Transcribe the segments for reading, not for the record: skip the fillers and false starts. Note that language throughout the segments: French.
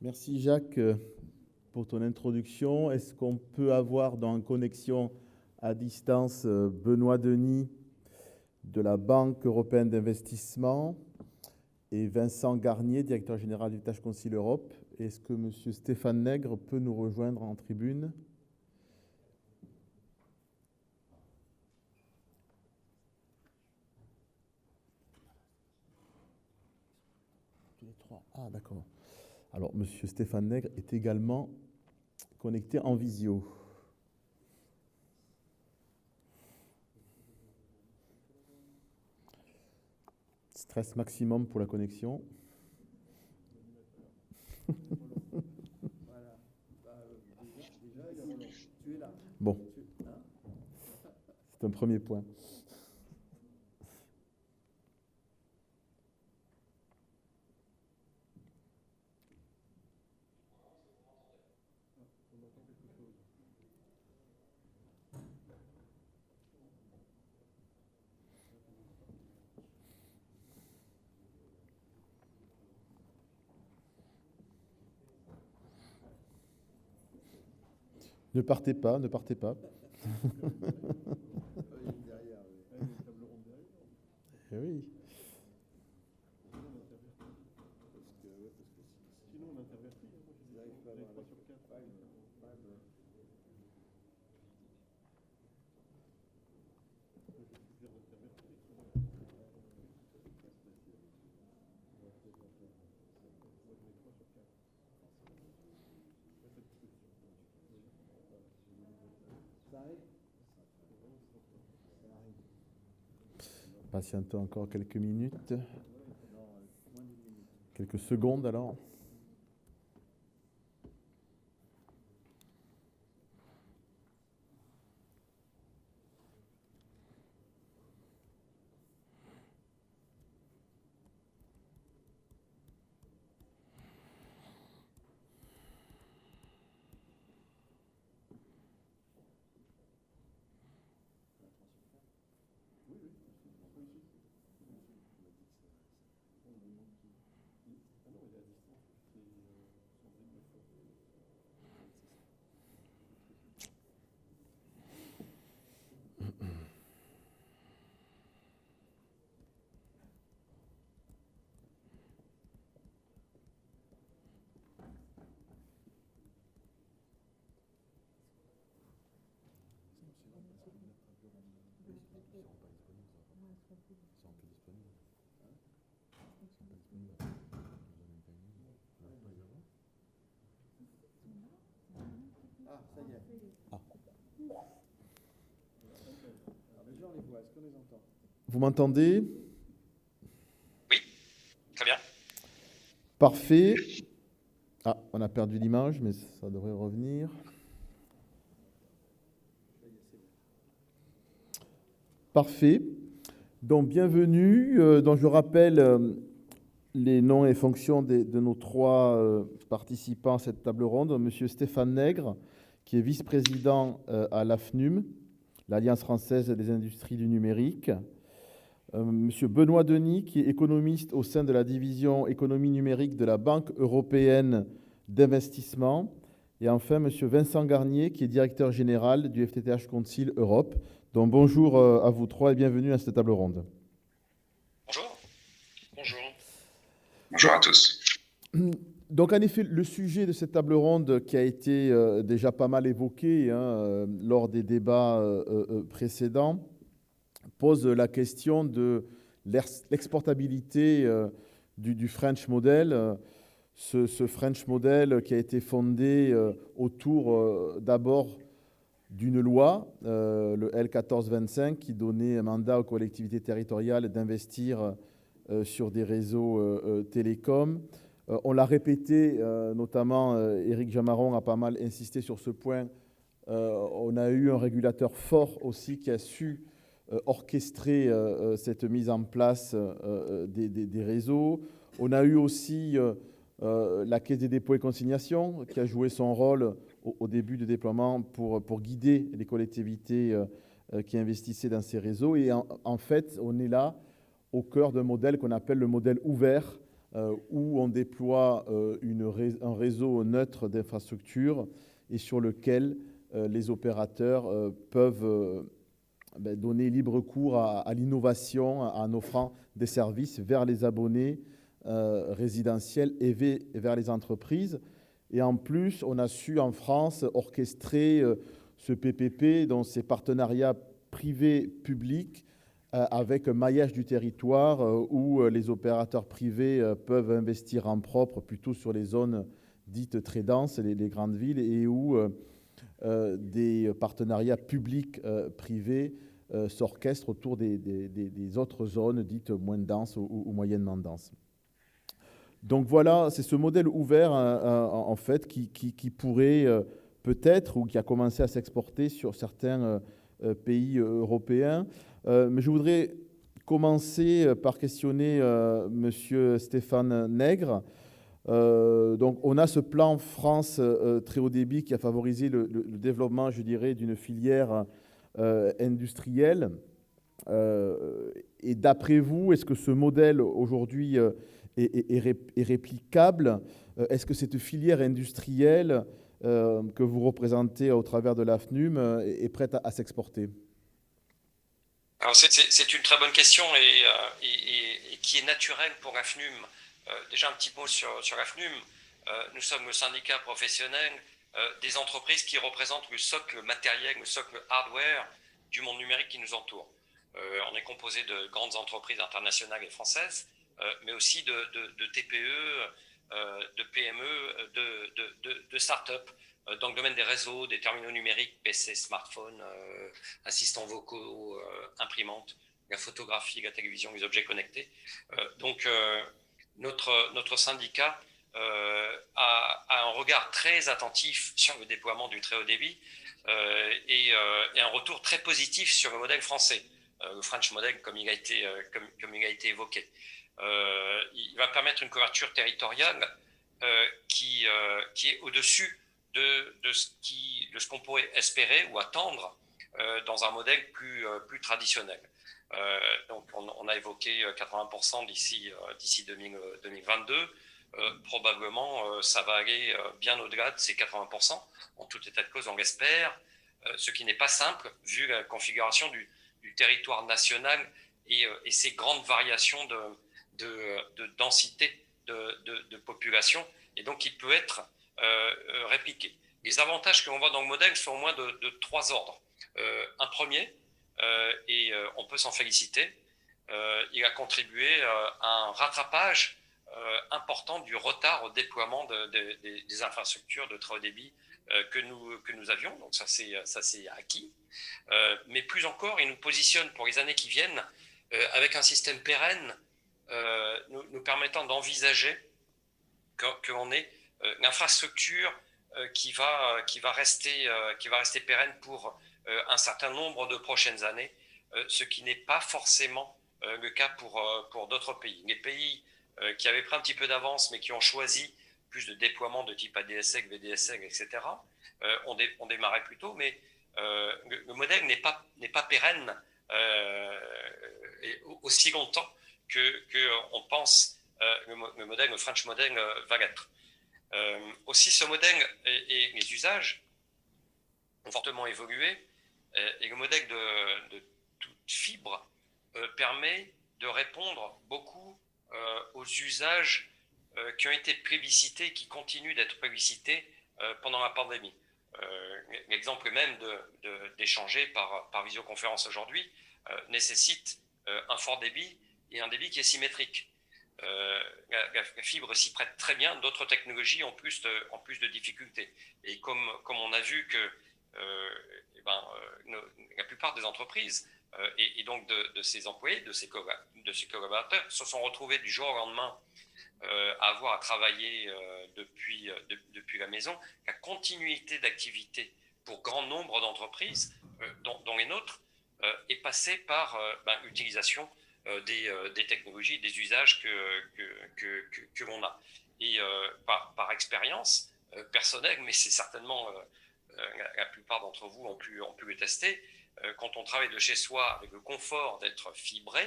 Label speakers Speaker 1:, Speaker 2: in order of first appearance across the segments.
Speaker 1: Merci Jacques pour ton introduction. Est-ce qu'on peut avoir dans connexion à distance Benoît Denis de la Banque européenne d'investissement et Vincent Garnier, directeur général du Heritage Council Europe? Est-ce que M. Stéphane Nègre peut nous rejoindre en tribune? Tous les trois. Ah, d'accord. Alors, M. Stéphane Nègre est également connecté en visio. Stress maximum pour la connexion. Bon, c'est un premier point. Ne partez pas, ne partez pas. Eh oui. Patientons encore quelques minutes. Quelques secondes alors. Vous m'entendez?
Speaker 2: Oui, très bien.
Speaker 1: Parfait. Ah, on a perdu l'image, mais ça devrait revenir. Parfait. Donc, bienvenue. Donc, je rappelle les noms et fonctions de nos trois participants à cette table ronde. Monsieur Stéphane Nègre, qui est vice-président à l'AFNUM, l'Alliance française des industries du numérique. Monsieur Benoît Denis, qui est économiste au sein de la division économie numérique de la Banque européenne d'investissement. Et enfin, monsieur Vincent Garnier, qui est directeur général du FTTH Council Europe. Donc, bonjour à vous trois et bienvenue à cette table ronde.
Speaker 2: Bonjour. Bonjour. Bonjour à tous.
Speaker 1: Donc, en effet, le sujet de cette table ronde qui a été déjà pas mal évoqué lors des débats précédents pose la question de l'exportabilité du French Model. Ce French Model qui a été fondé autour d'abord d'une loi, le L1425, qui donnait un mandat aux collectivités territoriales d'investir sur des réseaux télécoms. On l'a répété, notamment Éric Jamaron a pas mal insisté sur ce point. On a eu un régulateur fort aussi qui a su orchestrer cette mise en place des réseaux. On a eu aussi la Caisse des dépôts et consignations qui a joué son rôle au début du déploiement pour guider les collectivités qui investissaient dans ces réseaux. Et en fait, on est là au cœur d'un modèle qu'on appelle le modèle ouvert où on déploie un réseau neutre d'infrastructures et sur lequel les opérateurs peuvent donner libre cours à l'innovation en offrant des services vers les abonnés résidentiels et vers les entreprises. Et en plus, on a su en France orchestrer ce PPP, donc ces partenariats privés-publics, avec un maillage du territoire où les opérateurs privés peuvent investir en propre plutôt sur les zones dites très denses, les grandes villes, et où des partenariats publics-privés s'orchestrent autour des autres zones dites moins denses ou moyennement denses. Donc voilà, c'est ce modèle ouvert en fait qui pourrait peut-être ou qui a commencé à s'exporter sur certains pays européens. Mais je voudrais commencer par questionner Monsieur Stéphane Nègre. Donc on a ce plan France très haut débit qui a favorisé le développement, je dirais, d'une filière industrielle. Et d'après vous, est-ce que ce modèle aujourd'hui est réplicable? Est-ce que cette filière industrielle que vous représentez au travers de l'AFNUM est prête à s'exporter?
Speaker 2: Alors c'est une très bonne question et qui est naturelle pour l'AFNUM. Déjà un petit mot sur l'AFNUM. Nous sommes le syndicat professionnel des entreprises qui représentent le socle matériel, le socle hardware du monde numérique qui nous entoure. On est composé de grandes entreprises internationales et françaises, mais aussi de TPE, de PME, de start-up dans le domaine des réseaux, des terminaux numériques, PC, smartphones, assistants vocaux, imprimantes, la photographie, la télévision, les objets connectés. Donc notre syndicat a un regard très attentif sur le déploiement du très haut débit et un retour très positif sur le modèle français, le French model comme il a été évoqué. Il va permettre une couverture territoriale qui est au-dessus de ce qu'on pourrait espérer ou attendre dans un modèle plus traditionnel. Donc on a évoqué 80% d'ici 2022. Probablement ça va aller bien au-delà de ces 80%. En tout état de cause, on l'espère, ce qui n'est pas simple vu la configuration du territoire national et ces grandes variations de densité de population, et donc il peut être répliqué. Les avantages que l'on voit dans le modèle sont au moins de 3 ordres. Un premier, et on peut s'en féliciter, il a contribué à un rattrapage important du retard au déploiement des infrastructures de très haut débit que nous avions, donc ça c'est acquis. Mais plus encore, il nous positionne pour les années qui viennent avec un système pérenne nous permettant d'envisager que l'on ait l'infrastructure qui va rester pérenne pour un certain nombre de prochaines années, ce qui n'est pas forcément le cas pour d'autres pays. Les pays qui avaient pris un petit peu d'avance mais qui ont choisi plus de déploiement de type ADSL, VDSL, etc., ont démarré plus tôt, mais le modèle n'est pas pérenne aussi longtemps qu'on pense le French model va l'être. Aussi, ce modèle et les usages ont fortement évolué, et le modèle de toute fibre permet de répondre beaucoup aux usages qui ont été plébiscités, qui continuent d'être plébiscités pendant la pandémie. L'exemple même d'échanger par visioconférence aujourd'hui nécessite un fort débit et un débit qui est symétrique. La fibre s'y prête très bien, d'autres technologies ont plus de difficultés. Et comme on a vu que la plupart des entreprises et donc de ses employés, de ses collaborateurs se sont retrouvés du jour au lendemain à avoir à travailler depuis la maison. La continuité d'activité pour grand nombre d'entreprises, dont les nôtres, est passée par l'utilisation des technologies, des usages que l'on a. Et par expérience personnelle, mais c'est certainement la plupart d'entre vous ont pu le tester, quand on travaille de chez soi avec le confort d'être fibré,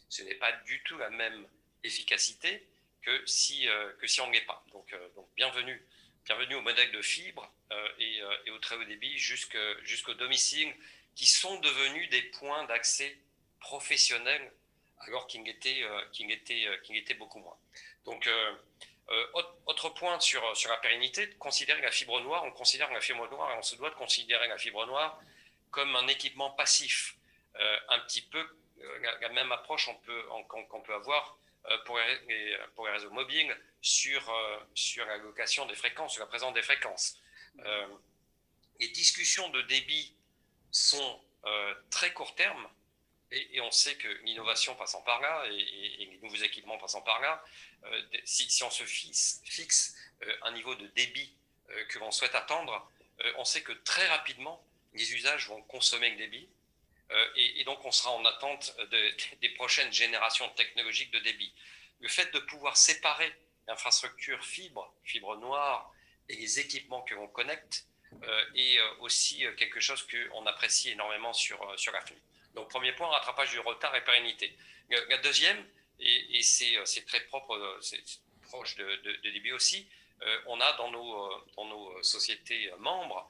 Speaker 2: ce n'est pas du tout la même efficacité que si on ne l'est pas. Donc bienvenue au modèle de fibre et au très haut débit jusqu'au domicile, qui sont devenus des points d'accès professionnels alors qu'ils l'étaient beaucoup moins. Donc autre point sur la pérennité, considérer la fibre noire, on considère la fibre noire et on se doit de considérer la fibre noire comme un équipement passif, un petit peu la même approche qu'on peut avoir pour les réseaux mobiles sur la location des fréquences, sur la présence des fréquences. Les discussions de débit sont très court terme, et on sait que l'innovation passant par là et les nouveaux équipements passant par là, si on se fixe un niveau de débit que l'on souhaite attendre, on sait que très rapidement les usages vont consommer le débit, et donc on sera en attente des prochaines générations technologiques de débit. Le fait de pouvoir séparer l'infrastructure fibre noire et les équipements que l'on connecte est aussi quelque chose qu'on apprécie énormément sur la FNUM. Donc premier point, rattrapage du retard et pérennité. La deuxième, et c'est très propre, c'est proche de débit aussi, on a dans nos sociétés membres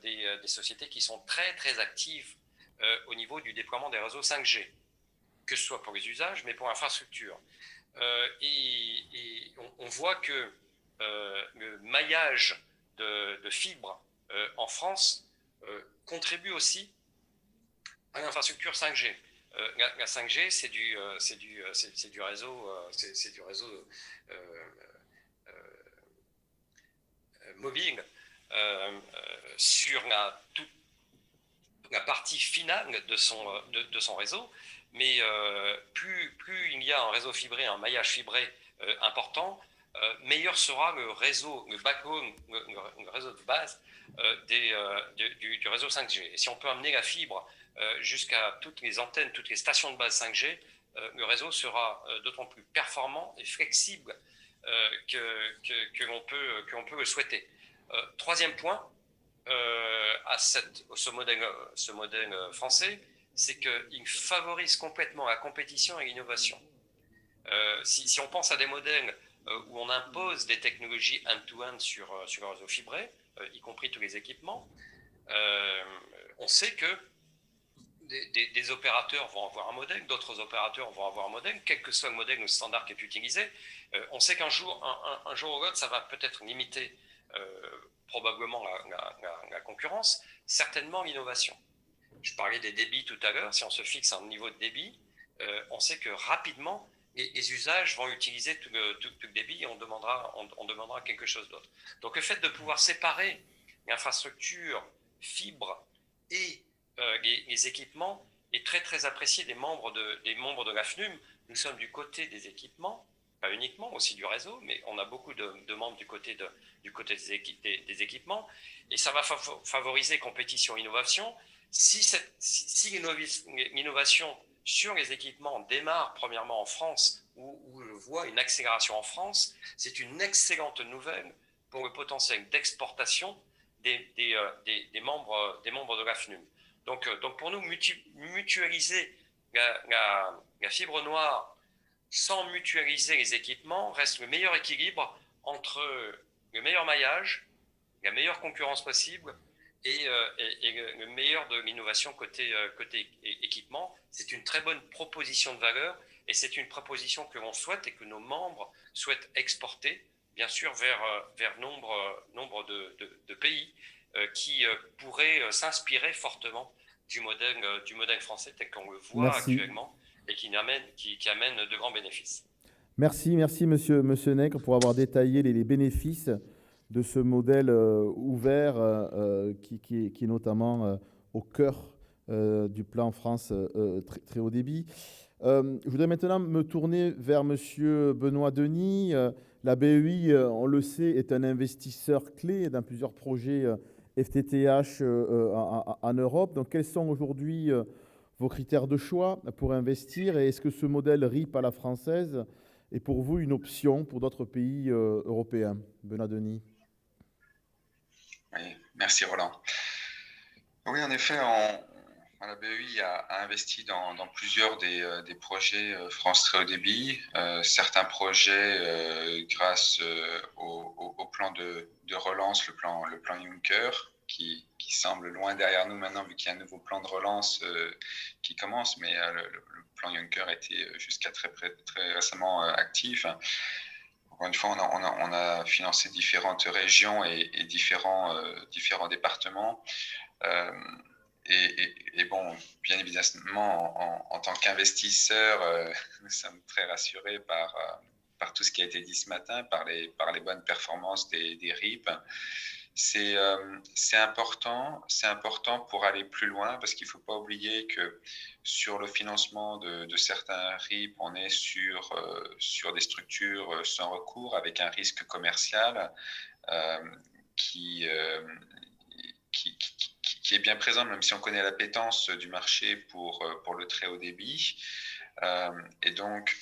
Speaker 2: des sociétés qui sont très très actives au niveau du déploiement des réseaux 5G, que ce soit pour les usages, mais pour l'infrastructure. Et on voit que le maillage de fibres en France contribue aussi à l'infrastructure 5G. La 5G, c'est du réseau mobile sur la partie finale de son réseau, mais plus il y a un réseau fibré, un maillage fibré important, meilleur sera le réseau, le backbone, le réseau de base du réseau 5G. Et si on peut amener la fibre jusqu'à toutes les antennes, toutes les stations de base 5G, le réseau sera d'autant plus performant et flexible que l'on peut le souhaiter. Troisième point, à ce modèle français, c'est qu'il favorise complètement la compétition et l'innovation. Si on pense à des modèles où on impose des technologies end-to-end sur le réseau fibré, y compris tous les équipements, on sait que des opérateurs vont avoir un modèle, d'autres opérateurs vont avoir un modèle, quel que soit le modèle ou le standard qui est utilisé. On sait qu'un jour ou l'autre, ça va peut-être limiter probablement la concurrence, certainement l'innovation. Je parlais des débits tout à l'heure. Si on se fixe un niveau de débit, on sait que rapidement, les usages vont utiliser tout le débit et on demandera quelque chose d'autre. Donc le fait de pouvoir séparer l'infrastructure fibre et les équipements est très très apprécié des membres de la FNUM. Nous sommes du côté des équipements, pas uniquement, aussi du réseau, mais on a beaucoup de membres du côté des équipements, et ça va favoriser compétition, innovation. Si l'innovation sur les équipements démarre premièrement en France, où je vois une accélération en France, c'est une excellente nouvelle pour le potentiel d'exportation des membres de la FNUM. Donc pour nous, mutualiser la fibre noire sans mutualiser les équipements reste le meilleur équilibre entre le meilleur maillage, la meilleure concurrence possible et le meilleur de l'innovation côté équipement. C'est une très bonne proposition de valeur et c'est une proposition que l'on souhaite et que nos membres souhaitent exporter, bien sûr, vers nombre de pays qui pourraient s'inspirer fortement du modèle français tel qu'on le voit actuellement et qui amène de grands bénéfices.
Speaker 1: Merci monsieur Nègre pour avoir détaillé les bénéfices de ce modèle ouvert qui est notamment au cœur du plan France très, très haut débit. Je voudrais maintenant me tourner vers monsieur Benoît Denis. La BEI, on le sait, est un investisseur clé dans plusieurs projets FTTH en Europe. Donc, quels sont aujourd'hui vos critères de choix pour investir et est-ce que ce modèle RIP à la française est pour vous une option pour d'autres pays européens? Benoît Denis.
Speaker 3: Oui, merci Roland. Oui, en effet, La BEI a investi dans plusieurs des projets France Très Haut Débit. Certains projets grâce au plan de relance, le plan Juncker, qui semble loin derrière nous maintenant, vu qu'il y a un nouveau plan de relance qui commence, mais le plan Juncker était jusqu'à très récemment actif. Encore une fois, on a financé différentes régions et différents départements. Et bon, bien évidemment, en tant qu'investisseur, nous sommes très rassurés par tout ce qui a été dit ce matin, par les bonnes performances des RIP. C'est important pour aller plus loin, parce qu'il ne faut pas oublier que sur le financement de certains RIP, on est sur des structures sans recours, avec un risque commercial qui est bien présent, même si on connaît l'appétence du marché pour le très haut débit. Et donc,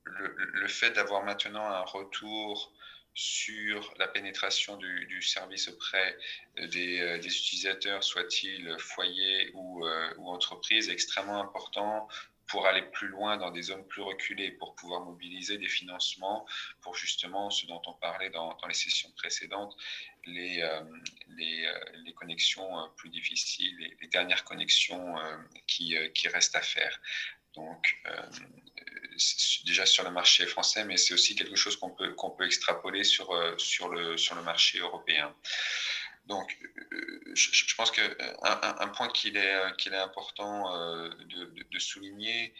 Speaker 3: le fait d'avoir maintenant un retour sur la pénétration du service auprès des utilisateurs, soit-ils foyers ou entreprises, est extrêmement important pour aller plus loin dans des zones plus reculées, pour pouvoir mobiliser des financements pour justement ce dont on parlait dans les sessions précédentes, les connexions plus difficiles, les dernières connexions qui restent à faire. Donc, déjà sur le marché français, mais c'est aussi quelque chose qu'on peut extrapoler sur le marché européen. Donc, je pense qu'un point qu'il est important de souligner,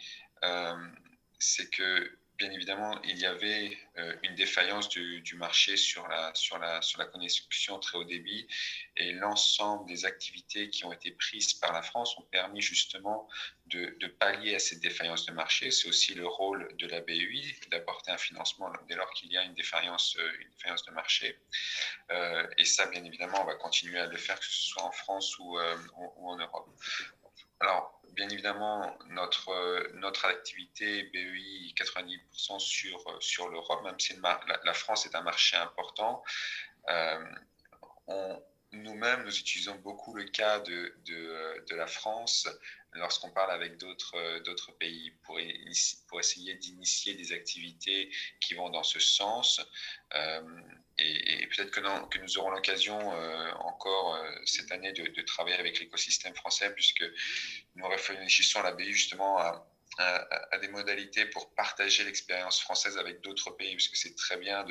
Speaker 3: c'est que bien évidemment, il y avait une défaillance du marché sur la connexion très haut débit, et l'ensemble des activités qui ont été prises par la France ont permis justement de pallier à cette défaillance de marché. C'est aussi le rôle de la BEI d'apporter un financement dès lors qu'il y a une défaillance de marché. Et ça, bien évidemment, on va continuer à le faire, que ce soit en France ou en Europe. Alors, bien évidemment, notre activité BEI, 90% sur l'Europe, même si la France est un marché important. Nous-mêmes, nous utilisons beaucoup le cas de la France lorsqu'on parle avec d'autres pays pour essayer d'initier des activités qui vont dans ce sens. Et peut-être que nous aurons l'occasion encore cette année de travailler avec l'écosystème français, puisque nous réfléchissons à la BEI justement à des modalités pour partager l'expérience française avec d'autres pays, parce que c'est très bien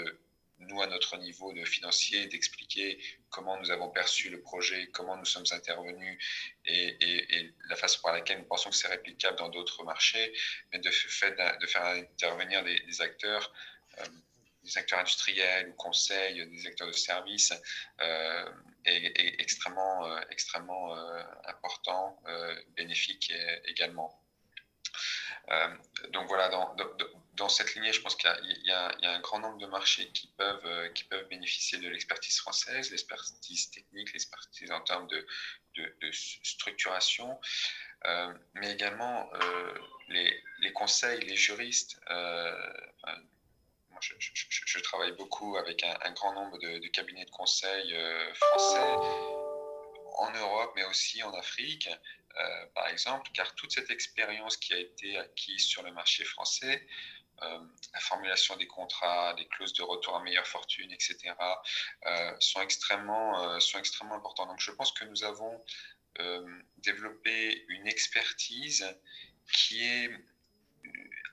Speaker 3: nous, à notre niveau de financier, d'expliquer comment nous avons perçu le projet, comment nous sommes intervenus et la façon par laquelle nous pensons que c'est réplicable dans d'autres marchés, mais de faire intervenir des acteurs industriels ou conseils, des acteurs de services est extrêmement important, bénéfique également. Donc voilà, dans cette lignée, je pense qu'il y a un grand nombre de marchés qui peuvent bénéficier de l'expertise française, l'expertise technique, l'expertise en termes de structuration, mais également les conseils, les juristes. Moi, je travaille beaucoup avec un grand nombre de cabinets de conseil français en Europe, mais aussi en Afrique. Par exemple, car toute cette expérience qui a été acquise sur le marché français, la formulation des contrats, des clauses de retour à meilleure fortune, etc., sont extrêmement importants. Donc, je pense que nous avons développé une expertise qui est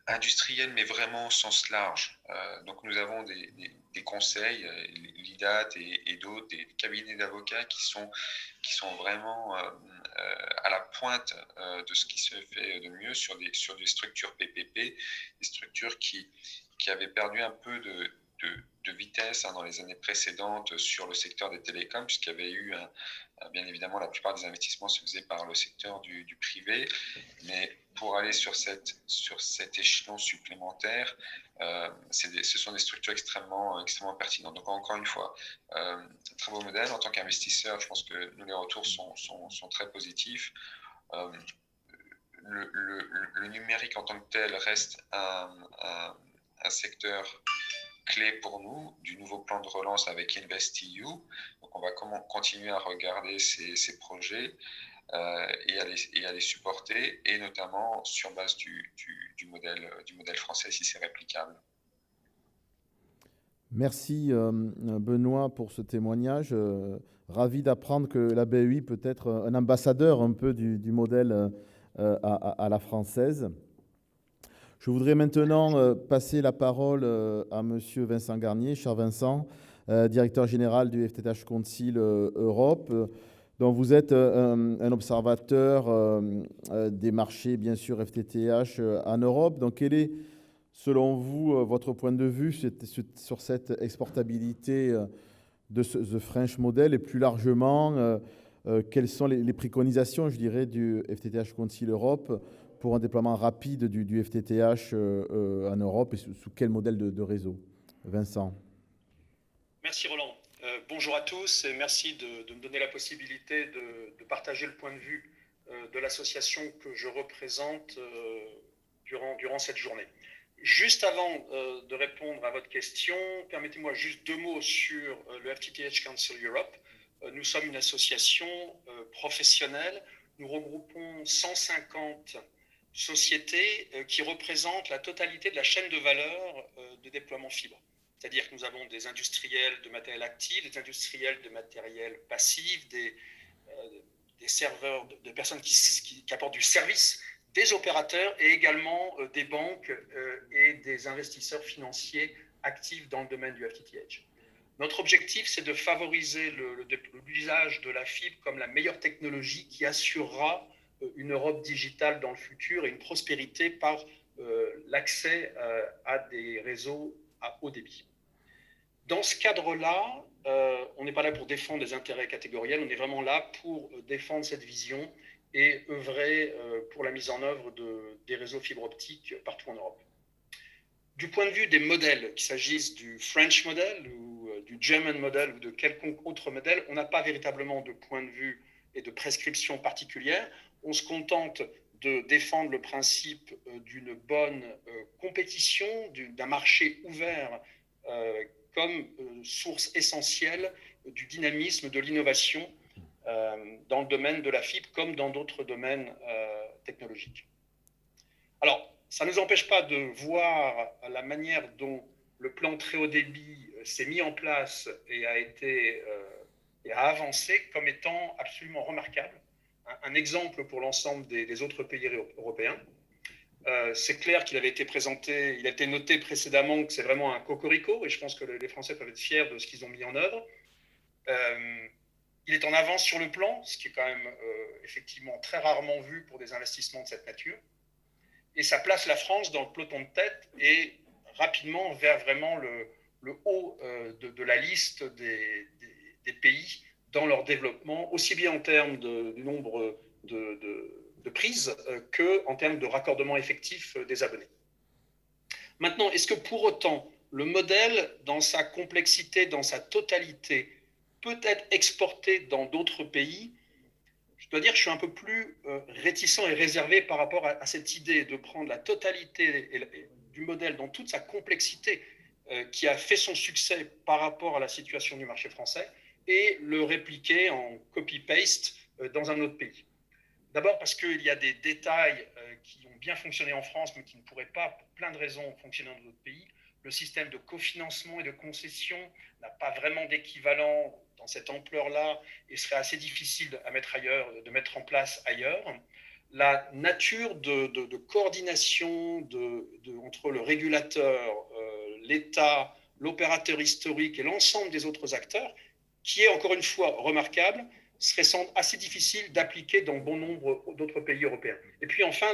Speaker 3: industrielle, mais vraiment au sens large. Donc, nous avons des conseils, l'IDAT et d'autres, des cabinets d'avocats qui sont vraiment à la pointe de ce qui se fait de mieux sur des structures PPP, des structures qui avaient perdu un peu de vitesse dans les années précédentes sur le secteur des télécoms, puisqu'il y avait eu, bien évidemment, la plupart des investissements se faisaient par le secteur du privé, mais pour aller sur cet échelon supplémentaire, ce sont des structures extrêmement pertinentes. Donc encore une fois, très beau modèle. En tant qu'investisseur, je pense que nous, les retours sont très positifs. Le numérique en tant que tel reste un secteur clé pour nous du nouveau plan de relance avec InvestEU. Donc on va continuer à regarder ces projets. et à les supporter, et notamment sur base du modèle français, si c'est réplicable.
Speaker 1: Merci Benoît pour ce témoignage. Ravi d'apprendre que la BEI peut être un ambassadeur un peu du modèle à la française. Je voudrais maintenant passer la parole à Monsieur Vincent Garnier. Cher Vincent, directeur général du FTTH Council Europe. Donc vous êtes un observateur des marchés, bien sûr, FTTH en Europe. Donc quel est, selon vous, votre point de vue sur cette exportabilité de The French Model, et plus largement, quelles sont les préconisations, je dirais, du FTTH Council Europe pour un déploiement rapide du FTTH en Europe, et sous quel modèle de réseau? Vincent.
Speaker 4: Merci Roland. Bonjour à tous et merci de me donner la possibilité de partager le point de vue de l'association que je représente durant cette journée. Juste avant de répondre à votre question, permettez-moi juste 2 mots sur le FTTH Council Europe. Nous sommes une association professionnelle. Nous regroupons 150 sociétés qui représentent la totalité de la chaîne de valeur de déploiement fibre. C'est-à-dire que nous avons des industriels de matériel actif, des industriels de matériel passif, des serveurs, de personnes qui apportent du service, des opérateurs et également des banques et des investisseurs financiers actifs dans le domaine du FTTH. Notre objectif, c'est de favoriser l'usage de la fibre comme la meilleure technologie qui assurera une Europe digitale dans le futur et une prospérité par l'accès à des réseaux à haut débit. Dans ce cadre-là, on n'est pas là pour défendre des intérêts catégoriels, on est vraiment là pour défendre cette vision et œuvrer pour la mise en œuvre des réseaux fibre optique partout en Europe. Du point de vue des modèles, qu'il s'agisse du French model ou du German model ou de quelconque autre modèle, on n'a pas véritablement de point de vue et de prescription particulière. On se contente de défendre le principe d'une bonne compétition, d'un marché ouvert comme source essentielle du dynamisme, de l'innovation dans le domaine de la fibre comme dans d'autres domaines technologiques. Alors, ça ne nous empêche pas de voir la manière dont le plan très haut débit s'est mis en place et a avancé comme étant absolument remarquable. Un exemple pour l'ensemble des autres pays européens. C'est clair qu'il avait été présenté, il a été noté précédemment que c'est vraiment un cocorico, et je pense que les Français peuvent être fiers de ce qu'ils ont mis en œuvre. Il est en avance sur le plan, ce qui est quand même effectivement très rarement vu pour des investissements de cette nature. Et ça place la France dans le peloton de tête et rapidement vers vraiment le haut de la liste des pays dans leur développement, aussi bien en termes du nombre de prises qu'en termes de raccordement effectif des abonnés. Maintenant, est-ce que pour autant, le modèle, dans sa complexité, dans sa totalité, peut être exporté dans d'autres pays? Je dois dire que je suis un peu plus réticent et réservé par rapport à cette idée de prendre la totalité du modèle dans toute sa complexité qui a fait son succès par rapport à la situation du marché français et le répliquer en copy-paste dans un autre pays. D'abord parce qu'il y a des détails qui ont bien fonctionné en France, mais qui ne pourraient pas, pour plein de raisons, fonctionner dans d'autres pays. Le système de cofinancement et de concession n'a pas vraiment d'équivalent dans cette ampleur-là et serait assez difficile à mettre en place ailleurs. La nature de coordination entre le régulateur, l'État, l'opérateur historique et l'ensemble des autres acteurs, qui est encore une fois remarquable, serait assez difficile d'appliquer dans bon nombre d'autres pays européens. Et puis enfin,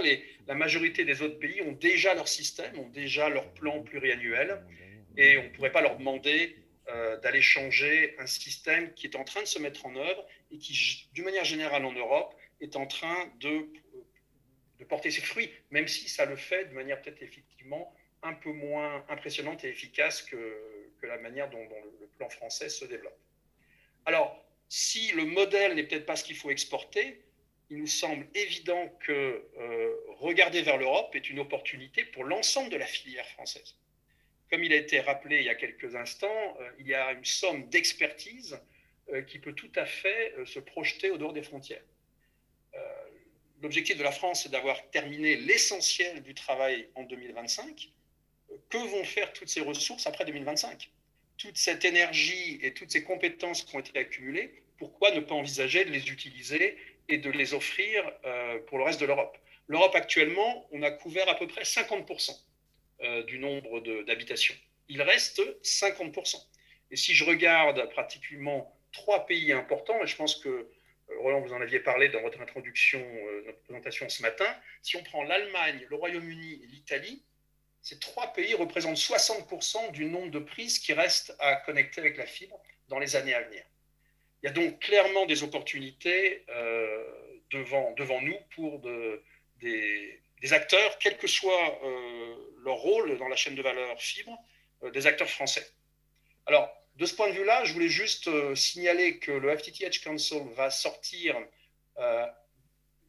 Speaker 4: la majorité des autres pays ont déjà leur système, ont déjà leur plan pluriannuel, et on ne pourrait pas leur demander d'aller changer un système qui est en train de se mettre en œuvre et qui, d'une manière générale en Europe, est en train de porter ses fruits, même si ça le fait de manière peut-être effectivement un peu moins impressionnante et efficace que la manière dont le plan français se développe. Alors, si le modèle n'est peut-être pas ce qu'il faut exporter, il nous semble évident que regarder vers l'Europe est une opportunité pour l'ensemble de la filière française. Comme il a été rappelé il y a quelques instants, il y a une somme d'expertise qui peut tout à fait se projeter au dehors des frontières. l'objectif de la France, c'est d'avoir terminé l'essentiel du travail en 2025. Que vont faire toutes ces ressources après 2025? Toute cette énergie et toutes ces compétences qui ont été accumulées, pourquoi ne pas envisager de les utiliser et de les offrir pour le reste de l'Europe? L'Europe, actuellement, on a couvert à peu près 50% du nombre d'habitations. Il reste 50%. Et si je regarde pratiquement 3 pays importants, et je pense que Roland, vous en aviez parlé dans votre introduction, notre présentation ce matin, si on prend l'Allemagne, le Royaume-Uni et l'Italie, ces 3 pays représentent 60% du nombre de prises qui restent à connecter avec la fibre dans les années à venir. Il y a donc clairement des opportunités devant nous pour des acteurs, quel que soit leur rôle dans la chaîne de valeur fibre, des acteurs français. Alors, de ce point de vue-là, je voulais juste signaler que le FTTH Council va sortir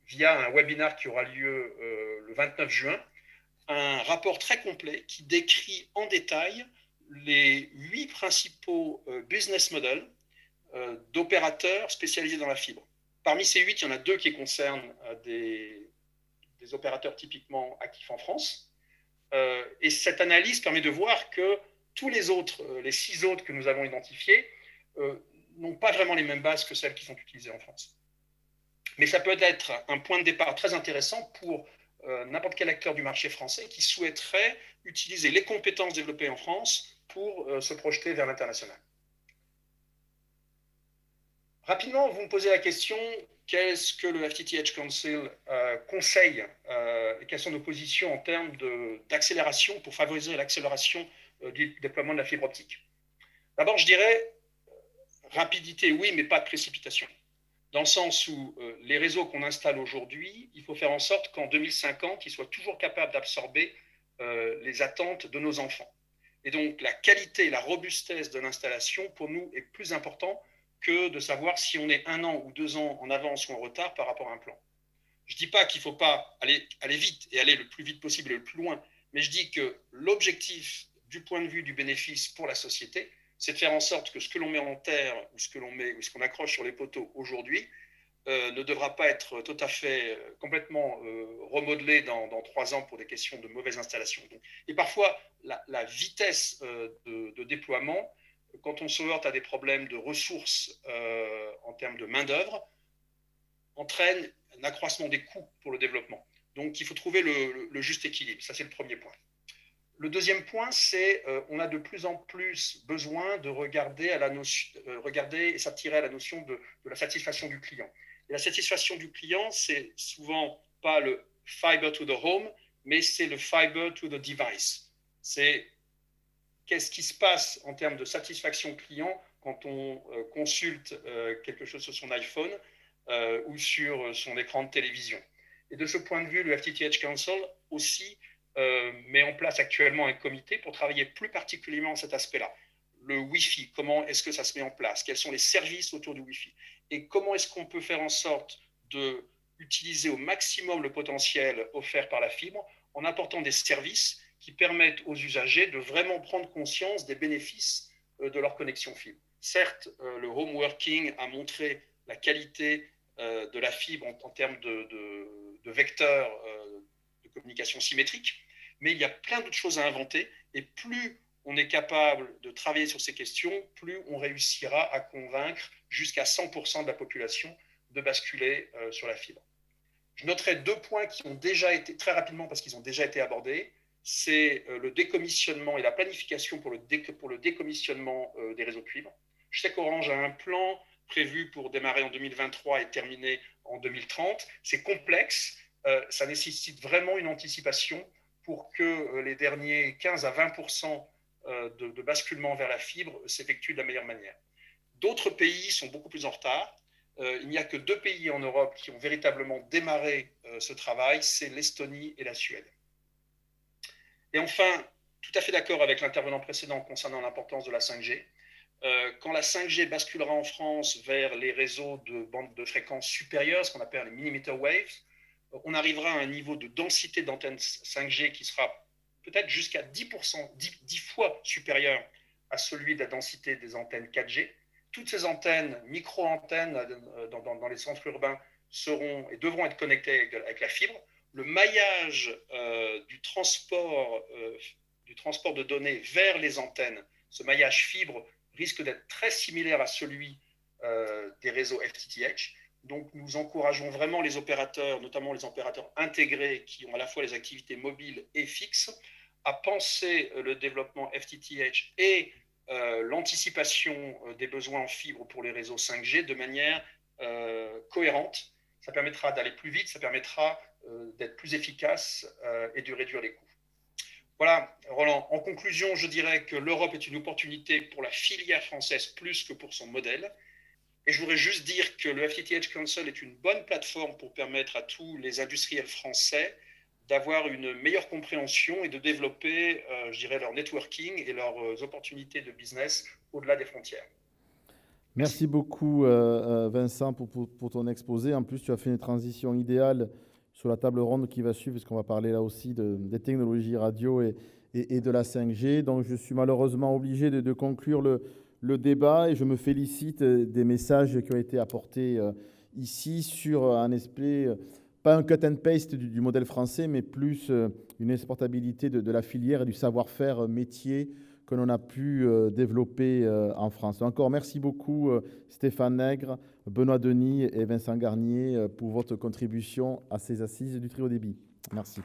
Speaker 4: via un webinaire qui aura lieu le 29 juin, un rapport très complet qui décrit en détail les 8 principaux business models d'opérateurs spécialisés dans la fibre. Parmi ces 8, il y en a 2 qui concernent des opérateurs typiquement actifs en France. Et cette analyse permet de voir que tous les autres, les 6 autres que nous avons identifiés, n'ont pas vraiment les mêmes bases que celles qui sont utilisées en France. Mais ça peut être un point de départ très intéressant pour n'importe quel acteur du marché français qui souhaiterait utiliser les compétences développées en France pour se projeter vers l'international. Rapidement, vous me posez la question, qu'est-ce que le FTTH Council conseille et quelles sont nos positions en termes d'accélération pour favoriser l'accélération du déploiement de la fibre optique? D'abord, je dirais rapidité, oui, mais pas de précipitation. Dans le sens où les réseaux qu'on installe aujourd'hui, il faut faire en sorte qu'en 2050, ils soient toujours capables d'absorber les attentes de nos enfants. Et donc, la qualité et la robustesse de l'installation, pour nous, est plus important que de savoir si on est 1 an ou 2 ans en avance ou en retard par rapport à un plan. Je ne dis pas qu'il ne faut pas aller vite et aller le plus vite possible et le plus loin, mais je dis que l'objectif du point de vue du bénéfice pour la société, c'est de faire en sorte que ce que l'on met en terre ou ce qu'on accroche sur les poteaux aujourd'hui ne devra pas être tout à fait complètement remodelé dans 3 ans pour des questions de mauvaise installation. Et parfois, la vitesse de déploiement, quand on se heurte à des problèmes de ressources en termes de main-d'œuvre, entraîne un accroissement des coûts pour le développement. Donc, il faut trouver le juste équilibre. Ça, c'est le premier point. Le deuxième point, c'est on a de plus en plus besoin de regarder et s'attirer à la notion de la satisfaction du client. Et la satisfaction du client, c'est souvent pas le fiber to the home, mais c'est le fiber to the device. C'est qu'est-ce qui se passe en termes de satisfaction client quand on consulte quelque chose sur son iPhone ou sur son écran de télévision. Et de ce point de vue, le FTTH Council aussi met en place actuellement un comité pour travailler plus particulièrement cet aspect-là. Le Wi-Fi, comment est-ce que ça se met en place? Quels sont les services autour du Wi-Fi? Et comment est-ce qu'on peut faire en sorte d'utiliser au maximum le potentiel offert par la fibre en apportant des services qui permettent aux usagers de vraiment prendre conscience des bénéfices de leur connexion fibre. Certes, le home working a montré la qualité de la fibre en termes de vecteurs de communication symétrique, mais il y a plein d'autres choses à inventer, et plus on est capable de travailler sur ces questions, plus on réussira à convaincre jusqu'à 100% de la population de basculer sur la fibre. Je noterai 2 points qui ont déjà été, très rapidement parce qu'ils ont déjà été abordés, c'est le décommissionnement et la planification pour le décommissionnement des réseaux de cuivre. Je sais qu'Orange a un plan prévu pour démarrer en 2023 et terminer en 2030. C'est complexe, ça nécessite vraiment une anticipation pour que les derniers 15 à 20% de basculement vers la fibre s'effectuent de la meilleure manière. D'autres pays sont beaucoup plus en retard. Il n'y a que 2 pays en Europe qui ont véritablement démarré ce travail, c'est l'Estonie et la Suède. Et enfin, tout à fait d'accord avec l'intervenant précédent concernant l'importance de la 5G. Quand la 5G basculera en France vers les réseaux de bandes de fréquences supérieures, ce qu'on appelle les millimeter waves, on arrivera à un niveau de densité d'antennes 5G qui sera peut-être jusqu'à 10 fois supérieur à celui de la densité des antennes 4G. Toutes ces antennes, micro-antennes dans les centres urbains, seront et devront être connectés avec la fibre. Le maillage du transport de données vers les antennes, ce maillage fibre risque d'être très similaire à celui des réseaux FTTH. Donc, nous encourageons vraiment les opérateurs, notamment les opérateurs intégrés qui ont à la fois les activités mobiles et fixes, à penser le développement FTTH et l'anticipation des besoins en fibre pour les réseaux 5G de manière cohérente. Ça permettra d'aller plus vite, ça permettra d'être plus efficace et de réduire les coûts. Voilà, Roland. En conclusion, je dirais que l'Europe est une opportunité pour la filière française plus que pour son modèle. Et je voudrais juste dire que le FTTH Council est une bonne plateforme pour permettre à tous les industriels français d'avoir une meilleure compréhension et de développer, je dirais, leur networking et leurs opportunités de business au-delà des frontières.
Speaker 1: Merci beaucoup, Vincent, pour ton exposé. En plus, tu as fait une transition idéale sur la table ronde qui va suivre, parce qu'on va parler là aussi des technologies radio et de la 5G. Donc, je suis malheureusement obligé de conclure le débat, et je me félicite des messages qui ont été apportés ici sur un aspect, pas un cut and paste du modèle français, mais plus une exportabilité de la filière et du savoir-faire métier que l'on a pu développer en France. Encore merci beaucoup Stéphane Nègre, Benoît Denis et Vincent Garnier pour votre contribution à ces assises du très haut débit. Merci.